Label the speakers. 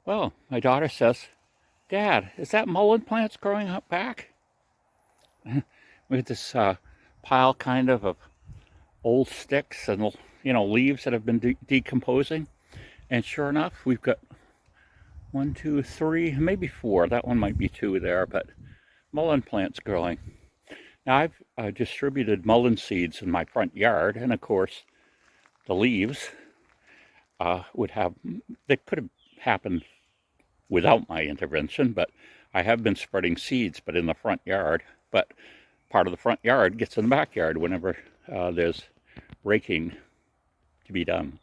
Speaker 1: Well, my daughter says, Dad, is that mullein plants growing up back? We have this pile kind of old sticks and leaves that have been decomposing. And sure enough, we've got 1, 2, 3, maybe 4. That one might be 2 there, but mullein plants growing. Now I've distributed mullein seeds in my front yard, and of course the leaves they could have happened without my intervention, but I have been spreading seeds, but in the front yard. But part of the front yard gets in the backyard whenever there's raking to be done.